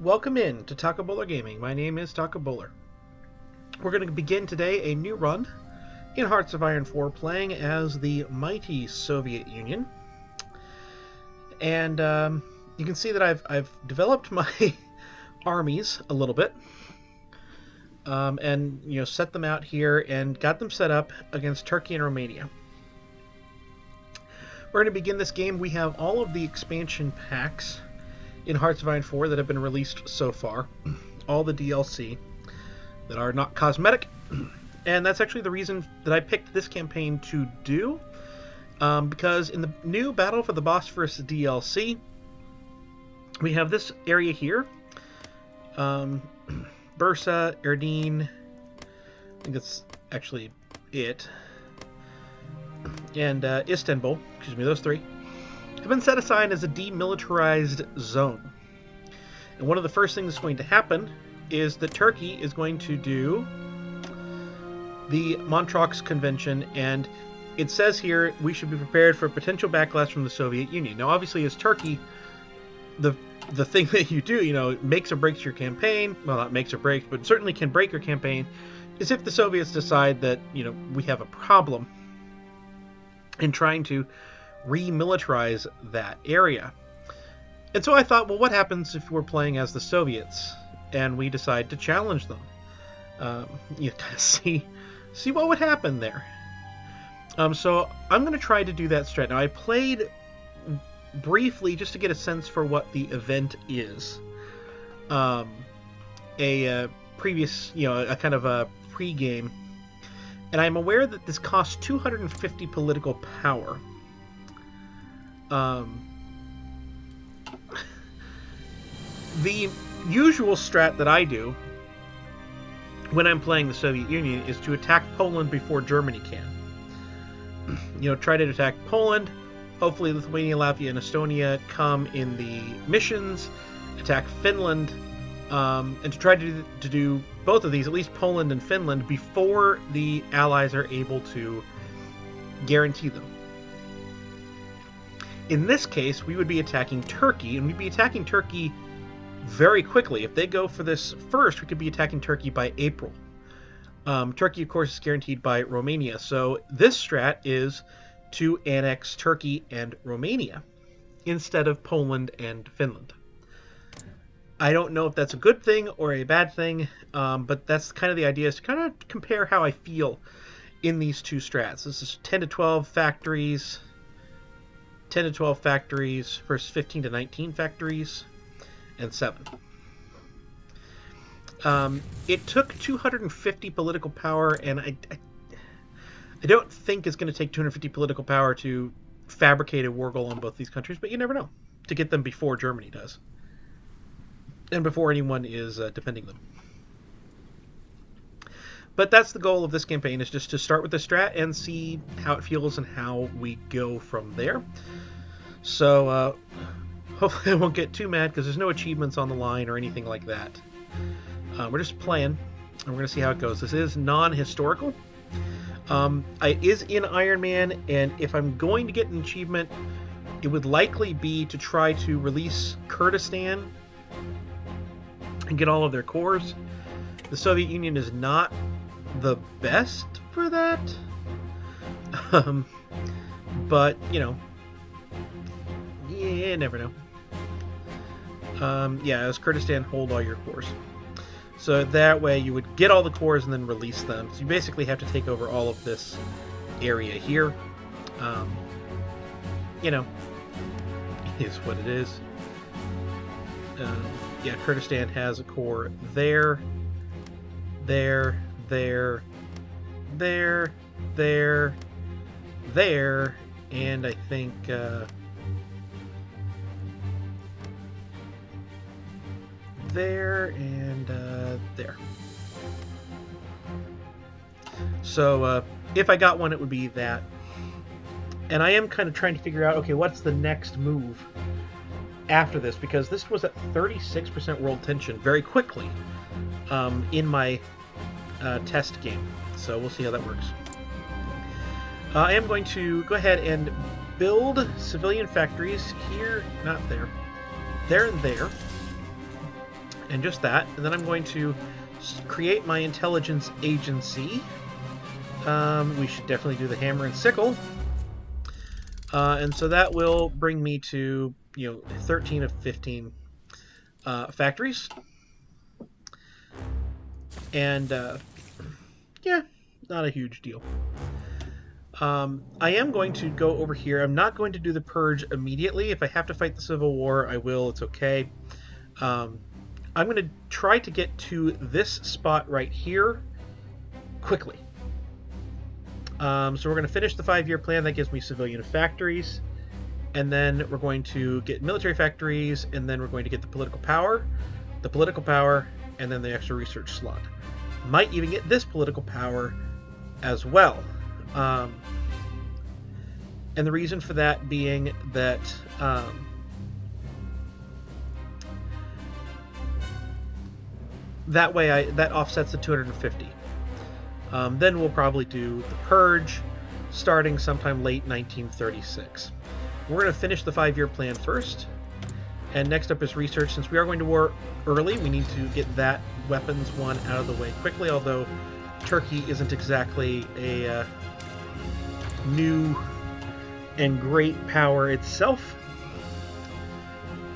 Welcome in to Taco Bowler Gaming. My name is Taco Bowler. We're going to begin today a new run in Hearts of Iron 4 playing as the mighty Soviet Union. And you can see that I've developed my armies a little bit. And set them out here and got them set up against Turkey and Romania. We're going to begin this game. We have all of the expansion packs in Hearts of Iron 4 that have been released so far. All the DLC that are not cosmetic. And that's actually the reason that I picked this campaign to do. Because in the new Battle for the Bosporus DLC, we have this area here. Bursa, Erdene, I think that's actually it. And Istanbul, those three, have been set aside as a demilitarized zone. And one of the first things that's going to happen is that Turkey is going to do the Montreux Convention, and it says here we should be prepared for potential backlash from the Soviet Union. Now, obviously, as Turkey, the thing that you do, makes or breaks your campaign, well, not makes or breaks, but certainly can break your campaign, is if the Soviets decide that, we have a problem in trying to remilitarize that area. And so I thought, well, what happens if we're playing as the Soviets and we decide to challenge them? Kind of see what would happen there. So I'm going to try to do that strat. Now, I played briefly just to get a sense for what the event is. A previous, a kind of a pre-game. And I'm aware that this costs 250 political power. The usual strat that I do when I'm playing the Soviet Union is to attack Poland before Germany can. Try to attack Poland. Hopefully Lithuania, Latvia, and Estonia come in the missions. Attack Finland. And to try to do both of these, at least Poland and Finland, before the Allies are able to guarantee them. In this case, we would be attacking Turkey, and we'd be attacking Turkey very quickly. If they go for this first, we could be attacking Turkey by April. Turkey, of course, is guaranteed by Romania, so this strat is to annex Turkey and Romania instead of Poland and Finland. I don't know if that's a good thing or a bad thing, but that's kind of the idea, is to kind of compare how I feel in these two strats. This is 10 to 12 factories, 10 to 12 factories versus 15 to 19 factories, and 7. It took 250 political power, and I don't think it's going to take 250 political power to fabricate a war goal on both these countries, but you never know, to get them before Germany does. And before anyone is defending them. But that's the goal of this campaign, is just to start with the strat and see how it feels and how we go from there. So, hopefully I won't get too mad, because there's no achievements on the line or anything like that. We're just playing, and we're going to see how it goes. This is non-historical. It is in Iron Man, and if I'm going to get an achievement, it would likely be to try to release Kurdistan and get all of their cores. The Soviet Union is not the best for that. But, you never know. As Kurdistan, hold all your cores. So that way you would get all the cores and then release them. So you basically have to take over all of this area here. It is what it is. Kurdistan has a core there, there, and I think there and there. So if I got one, it would be that. And I am kind of trying to figure out, okay, what's the next move after this, because this was at 36% world tension very quickly in my test game. So we'll see how that works. I am going to go ahead and build civilian factories here, not there, there and there. and just that. And then I'm going to create my intelligence agency. We should definitely do the hammer and sickle. And so that will bring me to 13 of 15 factories. And yeah, not a huge deal. I am going to go over here. I'm not going to do the purge immediately. If I have to fight the Civil War, I will. It's okay. I'm going to try to get to this spot right here quickly. So we're going to finish the 5-year plan. That gives me civilian factories. And then we're going to get military factories, and then we're going to get the political power, and then the extra research slot. Might even get this political power as well. And the reason for that being that that way that offsets the 250. Then we'll probably do the purge starting sometime late 1936. We're going to finish the 5-year plan first. And next up is research. Since we are going to war early, we need to get that weapons one out of the way quickly, although Turkey isn't exactly a new and great power itself.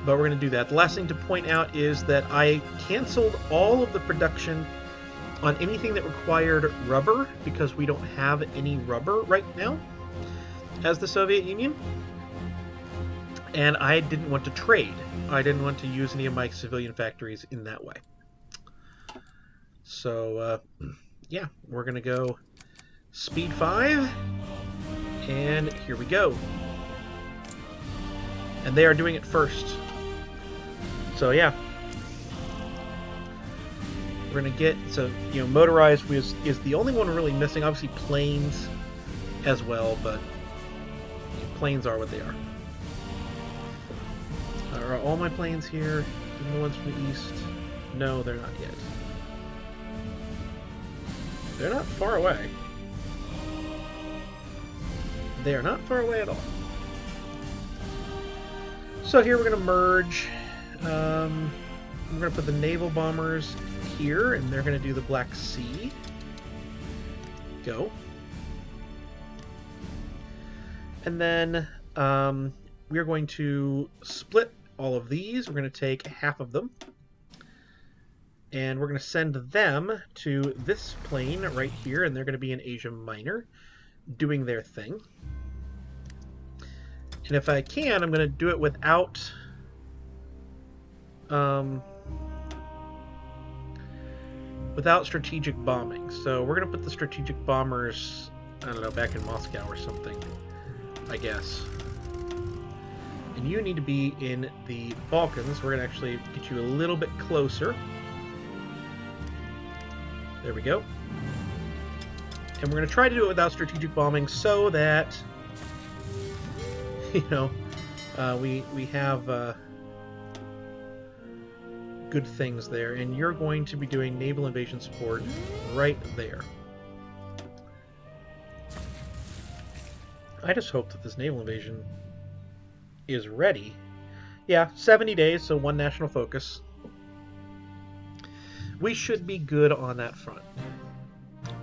But we're going to do that. The last thing to point out is that I canceled all of the production on anything that required rubber, because we don't have any rubber right now as the Soviet Union. And I didn't want to trade. I didn't want to use any of my civilian factories in that way. So, yeah, we're going to go speed 5. And here we go. And they are doing it first. So, yeah. We're going to get, so, motorized is the only one we're really missing. Obviously, planes as well, but planes are what they are. Are all my planes here? The ones from the east? No, they're not yet. They're not far away. They are not far away at all. So here we're going to merge. We're going to put the naval bombers here, and they're going to do the Black Sea. Go. And then we are going to split all of these. We're going to take half of them, and we're going to send them to this plane right here, and they're going to be in Asia Minor doing their thing. And if I can, I'm going to do it without strategic bombing. So we're going to put the strategic bombers, I don't know, back in Moscow or something, I guess. And you need to be in the Balkans. We're going to actually get you a little bit closer. There we go. And we're going to try to do it without strategic bombing so that, we have good things there. And you're going to be doing naval invasion support right there. I just hope that this naval invasion is ready. Yeah, 70 days, so 1 national focus. We should be good on that front.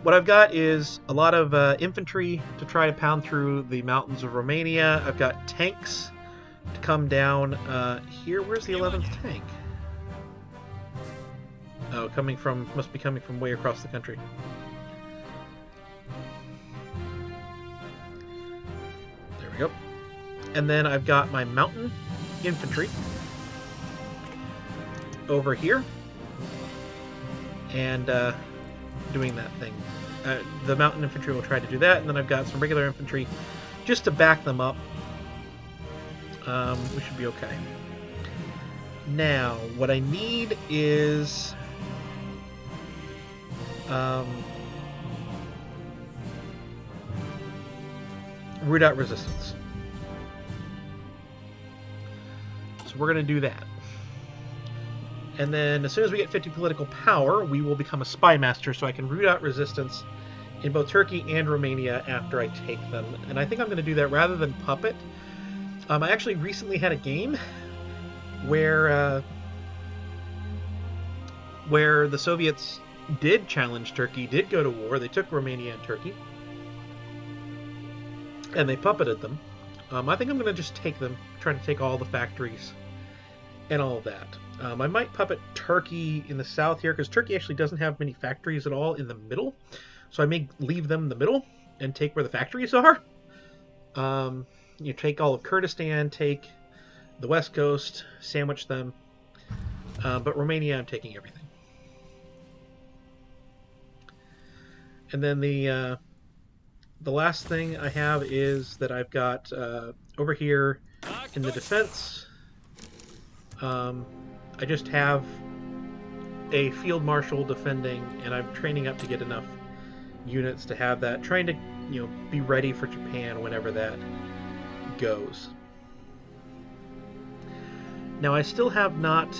What I've got is a lot of infantry to try to pound through the mountains of Romania. I've got tanks to come down here. Where's the 11th tank? Oh, must be coming from way across the country. There we go. And then I've got my mountain infantry over here, and doing that thing. The mountain infantry will try to do that, and then I've got some regular infantry just to back them up. We should be okay. Now, what I need is root out resistance. So we're going to do that. And then as soon as we get 50 political power, we will become a spy master, so I can root out resistance in both Turkey and Romania after I take them. And I think I'm going to do that rather than puppet. I actually recently had a game where where the Soviets did challenge Turkey, did go to war. They took Romania and Turkey, and they puppeted them. I think I'm going to just take them, try to take all the factories and all of that. I might puppet Turkey in the south here, because Turkey actually doesn't have many factories at all in the middle. So I may leave them in the middle and take where the factories are. You take all of Kurdistan, take the west coast, sandwich them. But Romania, I'm taking everything. And then the last thing I have is that I've got over here in the defense, I just have a field marshal defending, and I'm training up to get enough units to have that, trying to be ready for Japan whenever that goes. Now I still have not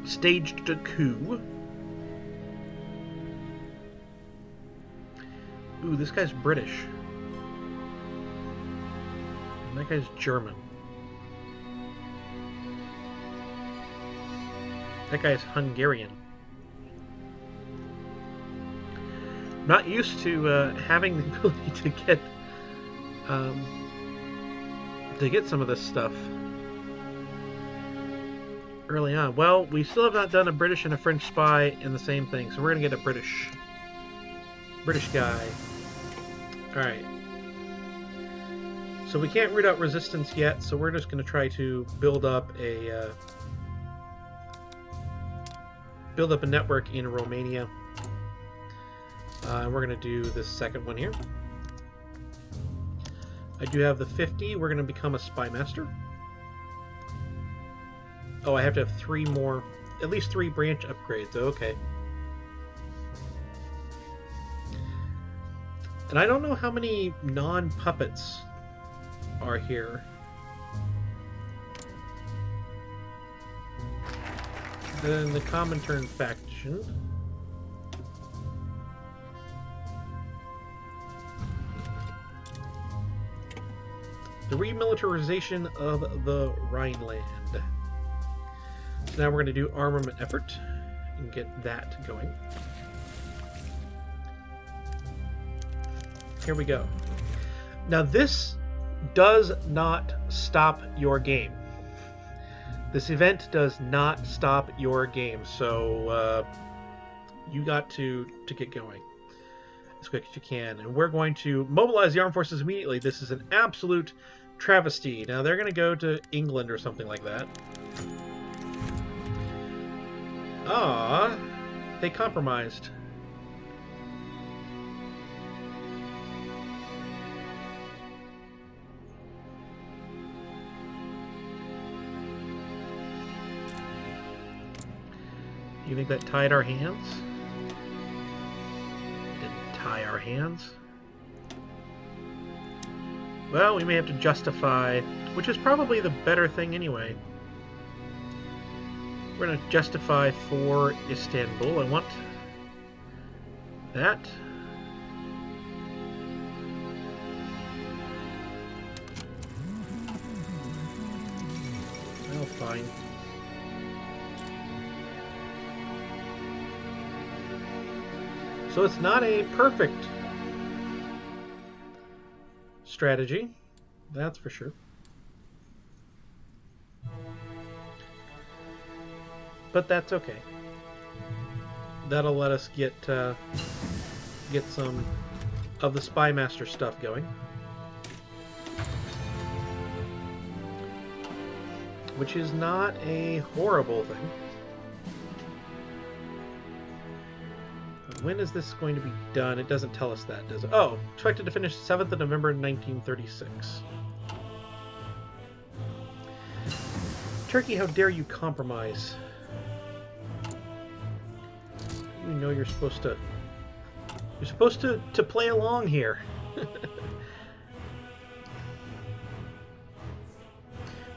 staged a coup. Ooh, this guy's British. And that guy's German. That guy's Hungarian. Not used to having the ability to get some of this stuff early on. Well, we still have not done a British and a French spy in the same thing, so we're gonna get a British guy. All right. So we can't root out resistance yet, so we're just gonna try to build up a network in Romania. We're going to do this second one here. I do have the 50. We're going to become a spy master. Oh, I have to have 3 more, at least 3 branch upgrades. Okay. And I don't know how many non-puppets are here. Then the Comintern faction. The remilitarization of the Rhineland. So now we're going to do armament effort and get that going. Here we go. Now this does not stop your game. This event does not stop your game, so you got to get going as quick as you can. And we're going to mobilize the armed forces immediately. This is an absolute travesty. Now they're going to go to England or something like that. Ah, they compromised. You think that tied our hands? It didn't tie our hands. Well, we may have to justify, which is probably the better thing anyway. We're going to justify for Istanbul. I want that. Well, fine. So it's not a perfect strategy, that's for sure. But that's okay. That'll let us get some of the Spy Master stuff going. Which is not a horrible thing. When is this going to be done? It doesn't tell us that, does it? Oh, expected to finish 7th of November 1936. Turkey, how dare you compromise? You know you're supposed to play along here.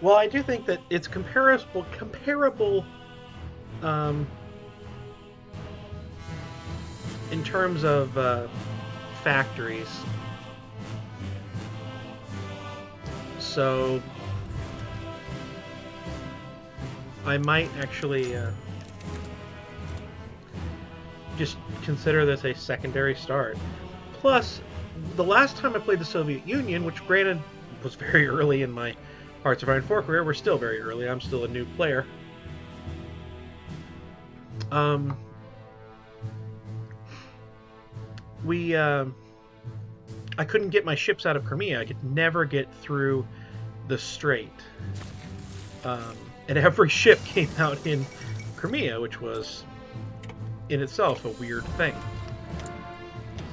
Well, I do think that it's comparable in terms of factories. So I might actually just consider this a secondary start. Plus, the last time I played the Soviet Union, which granted was very early in my Hearts of Iron 4 career, we're still very early, I'm still a new player. I couldn't get my ships out of Crimea. I could never get through the strait. And every ship came out in Crimea, which was in itself a weird thing.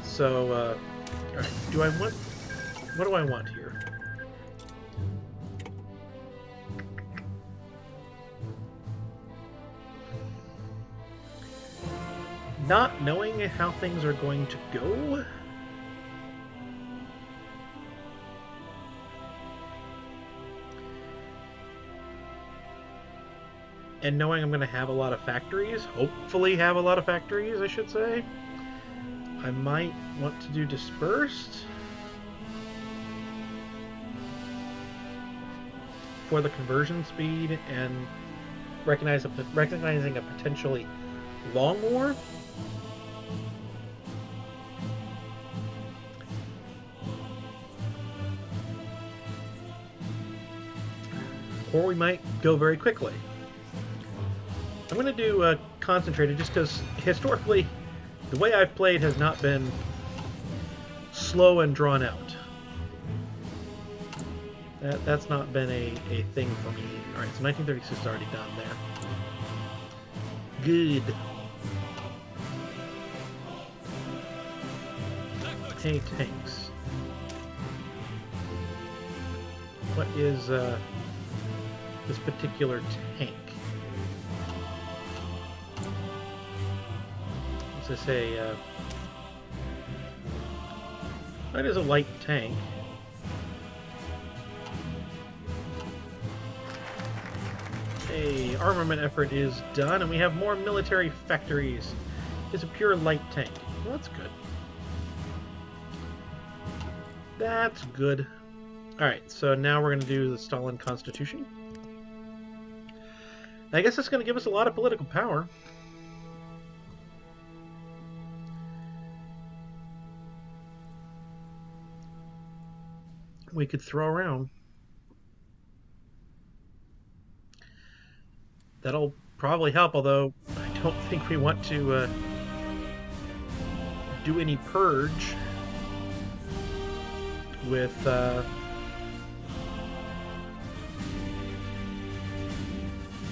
So, alright, what do I want here? Not knowing how things are going to go. And knowing I'm going to have a lot of factories, hopefully have a lot of factories, I should say, I might want to do dispersed for the conversion speed and recognizing a potentially long war. Or we might go very quickly. I'm going to do concentrated just because historically the way I've played has not been slow and drawn out. That's not been a thing for me. Alright, so 1936 is already done there. Good. Hey, tanks. What is this particular tank? Is this a... that is a light tank. Hey, armament effort is done, and we have more military factories. It's a pure light tank. Well, that's good. That's good. Alright, so now we're going to do the Stalin Constitution. I guess it's going to give us a lot of political power. We could throw around. That'll probably help, although I don't think we want to do any purge with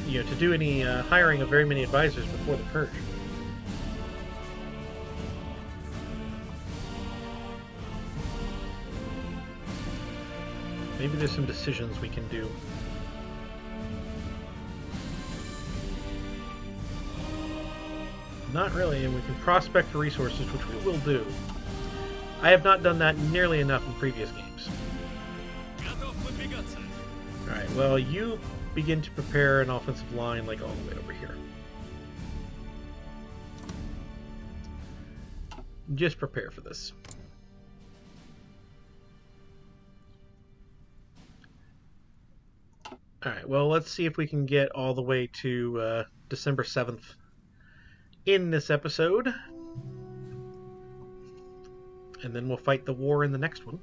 you know, to do any hiring of very many advisors before the purge. Maybe there's some decisions we can do. Not really, and we can prospect for resources, which we will do. I have not done that nearly enough in previous games. Alright, well, you begin to prepare an offensive line like all the way over here. Just prepare for this. Alright, well, let's see if we can get all the way to December 7th in this episode. And then we'll fight the war in the next one.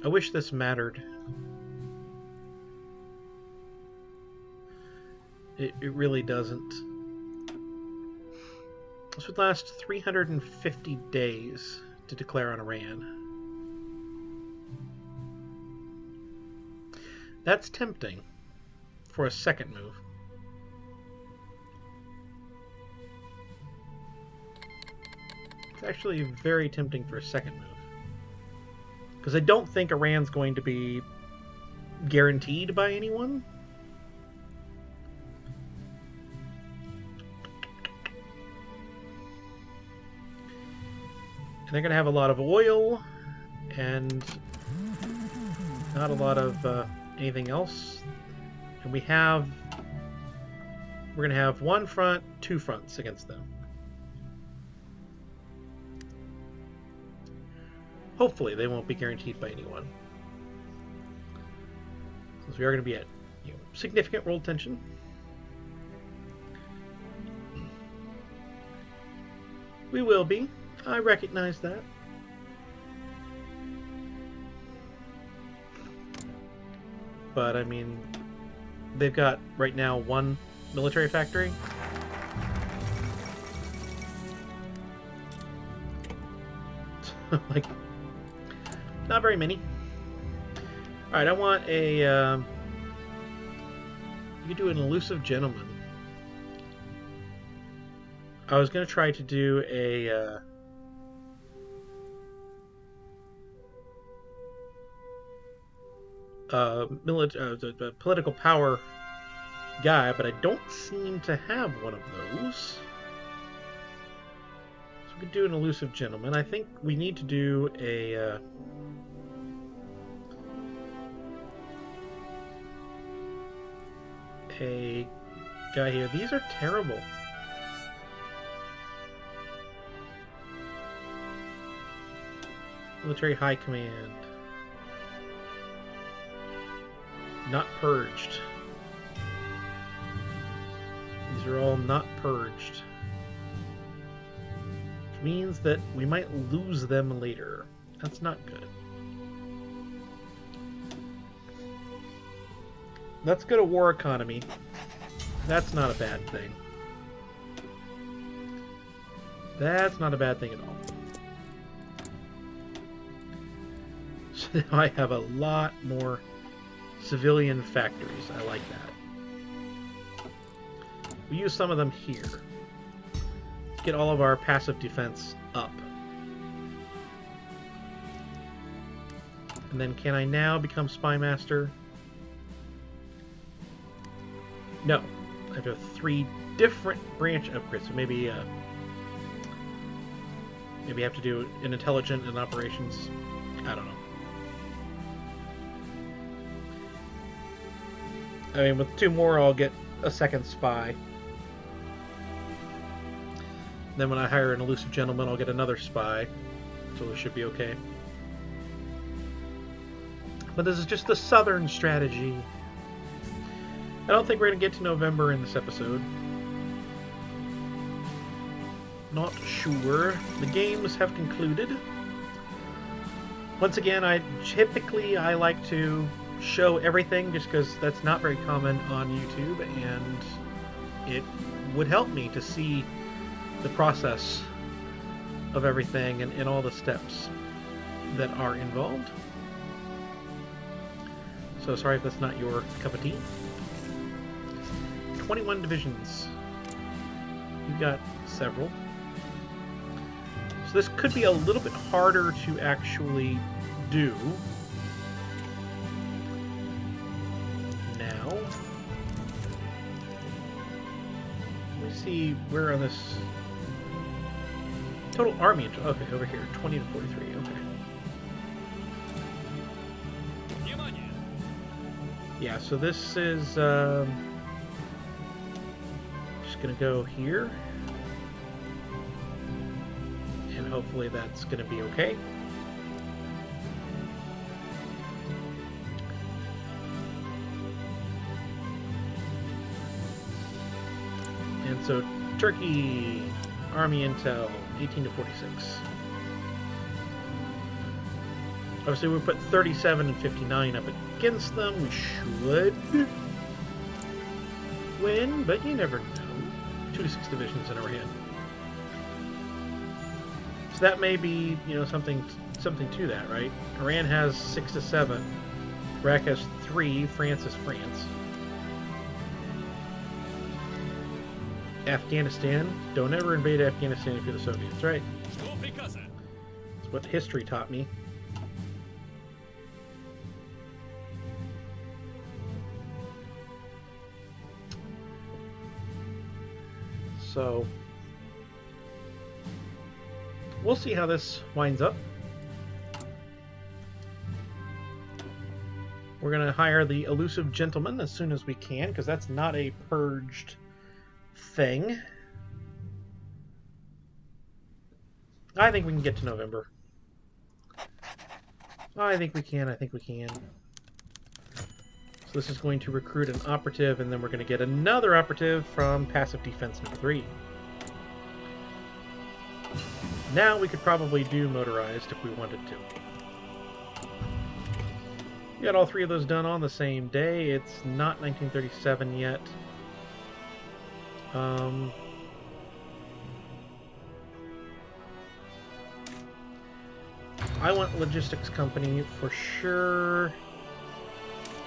I wish this mattered. It really doesn't. This would last 350 days to declare on Iran. That's tempting for a second move. It's actually very tempting for a second move. Because I don't think Iran's going to be guaranteed by anyone. And they're going to have a lot of oil and not a lot of anything else. And we're going to have one front, two fronts against them. Hopefully they won't be guaranteed by anyone. Since we are going to be at significant roll tension. We will be. I recognize that. But, I mean, they've got, right now, one military factory. Like, not very many. Alright, I want a, you could do an elusive gentleman. I was going to try to do a, political power guy, but I don't seem to have one of those. So we could do an elusive gentleman. I think we need to do a guy here. These are terrible. Military High Command. Not purged. These are all not purged. Which means that we might lose them later. That's not good. Let's go to war economy. That's not a bad thing. That's not a bad thing at all. So now I have a lot more civilian factories. I like that. We use some of them here. Get all of our passive defense up. And then can I now become Spy Master? No. I have 3 different branch upgrades. So maybe I have to do an intelligent and operations. I don't know. I mean, with 2 more, I'll get a second spy. Then when I hire an elusive gentleman, I'll get another spy. So it should be okay. But this is just the southern strategy. I don't think we're going to get to November in this episode. Not sure. The games have concluded. Once again, I like to show everything just because that's not very common on YouTube, and it would help me to see the process of everything and all the steps that are involved. So sorry if that's not your cup of tea. 21 divisions. You've got several. So this could be a little bit harder to actually do. Now, let me see where on this total army. Okay, over here, 20 to 43. Okay. Yeah, so this is just gonna go here, and hopefully that's gonna be okay. And so Turkey Army Intel 18 to 46. Obviously, we put 37 and 59 up against them. We should win, but you never know. 2 to 6 divisions in Iran. So that may be, something to that, right? Iran has 6 to 7. Iraq has 3. France is France. Afghanistan. Don't ever invade Afghanistan if you're the Soviets, right? That's what history taught me. So we'll see how this winds up. We're going to hire the elusive gentleman as soon as we can, because that's not a purged thing. I think we can get to November. I think we can. I think we can. So this is going to recruit an operative, and then we're going to get another operative from passive defense number 3. Now we could probably do motorized if we wanted to. We got all 3 of those done on the same day. It's not 1937 yet. I want logistics company for sure.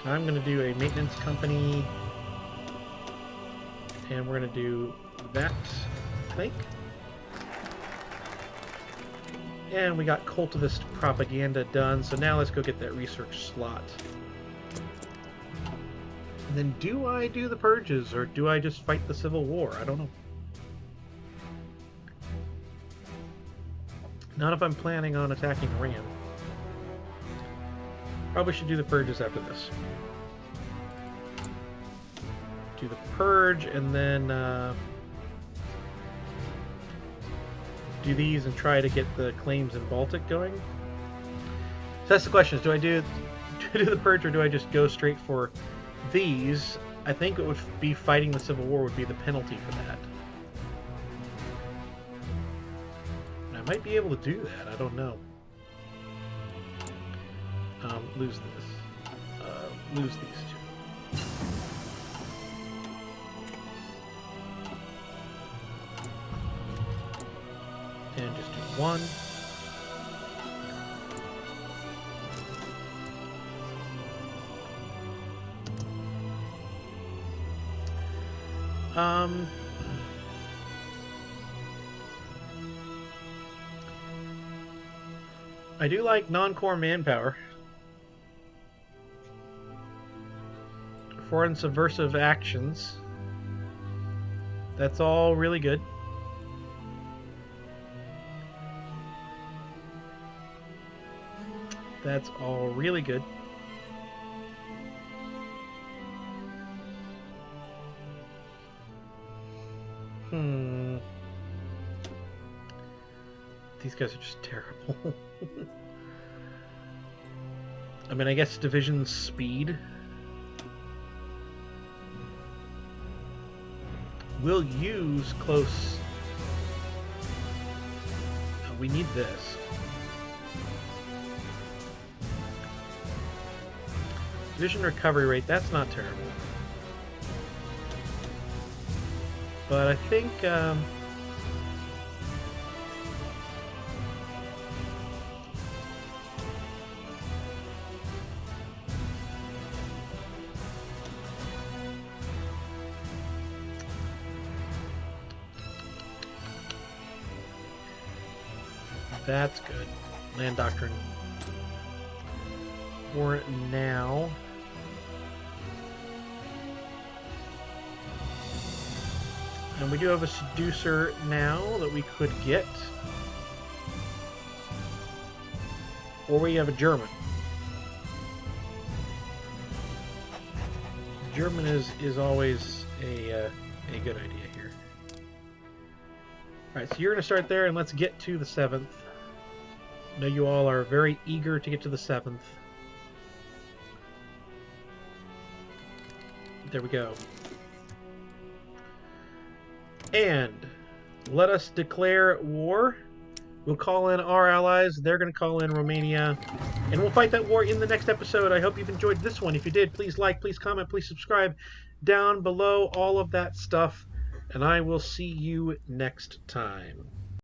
I'm going to do a maintenance company. And we're going to do that, I think. And we got cultivist propaganda done, so now let's go get that research slot. And then do I do the purges, or do I just fight the Civil War? I don't know. Not if I'm planning on attacking Iran. Probably should do the purges after this. Do the purge, and then do these and try to get the claims in Baltic going. So that's the question: is do I do the purge, or do I just go straight for these? I think it would be fighting the Civil War would be the penalty for that. And I might be able to do that. I don't know. Lose this. Lose these 2. And just do 1. I do like non-core manpower. Foreign subversive actions. That's all really good. That's all really good. These guys are just terrible. I mean, I guess division speed. We'll use close. Oh, we need this. Division recovery rate, that's not terrible. But I think that's good. Land doctrine. For now. And we do have a seducer now that we could get. Or we have a German. German is always a good idea here. Alright, so you're going to start there, and let's get to the 7th. I know you all are very eager to get to the 7th. There we go. And let us declare war. We'll call in our allies. They're going to call in Romania. And we'll fight that war in the next episode. I hope you've enjoyed this one. If you did, please like, please comment, please subscribe down below, all of that stuff. And I will see you next time.